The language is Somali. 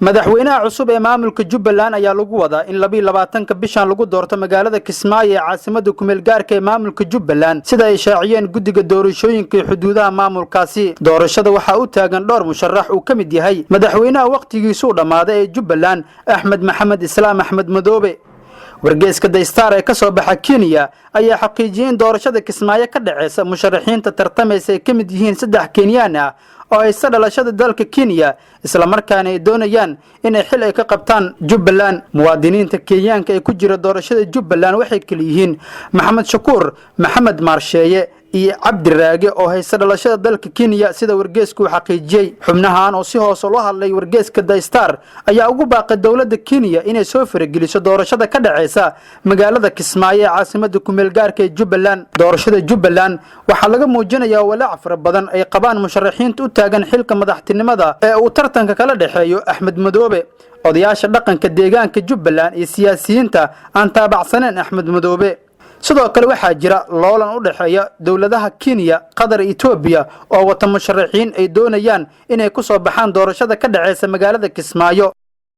madaxweynaha cusub ee maamulka Jubbaland ayaa lagu wadaa in 22 bishan lagu doorto magaalada Kismaayo ee caasimadda ku meel gaarka ee maamulka Jubbaland sida ay shaaciyeen guddiga doorashooyinka xuduudaha maamulkaasi. Doorashada waxa uu taagan dhowr musharax uu ka mid yahay madaxweynaha waqtigiisu dhamaaday ee Jubbaland Axmed Maxamed Islaam Axmed Madoobe. wargeyska The Star ee ka soo baxa Kenya ayaa xaqiijiyay in doorashada Kismaayo ka dhaceysa musharaxiinta tartamaysa ay ka mid yihiin 3 Kenyaan ah oo ay dhalashada dalka Kenya isla markaana ay doonayaan in ay xil ay ka qabtaan Jubbaland. muwaadiniinta Kenyaanka ee ku jira doorashada Jubbaland waxay kala yihiin Maxamed Shakuur, Maxamed Maarsheeye iyo Cabdi Raage oo haysta dhalashada dalka Kenya sida wargeysku xaqiijiyay. xubnahan oo si hoos loo hadlay wargeyska The Star ayaa ugu baaqay dawladda Kenya inay soo farageliso doorashada ka dhaceysa magaalada Kismaayo ee caasimadda ku meel gaarka ee Jubbaland. doorashada Jubbaland waxa laga muujinayaa walaac fara badan ay qabaan musharaxiinta u taagan xilka madaxtinimada ee uu tartanka kala dhaxeeyo Axmed Madoobe, odayaasha dhaqanka deegaanka Jubbaland iyo siyaasiyiinta aan taabacsaneen Axmed Madoobe. sidoo kale waxaa jira loolan u dhaxeeya dawladaha Kenya, Qatar iyo Ethiopia oo wata musharaxiin ay doonayaan inay ku soo baxaan doorashada ka dhaceysa magaalada Kismaayo.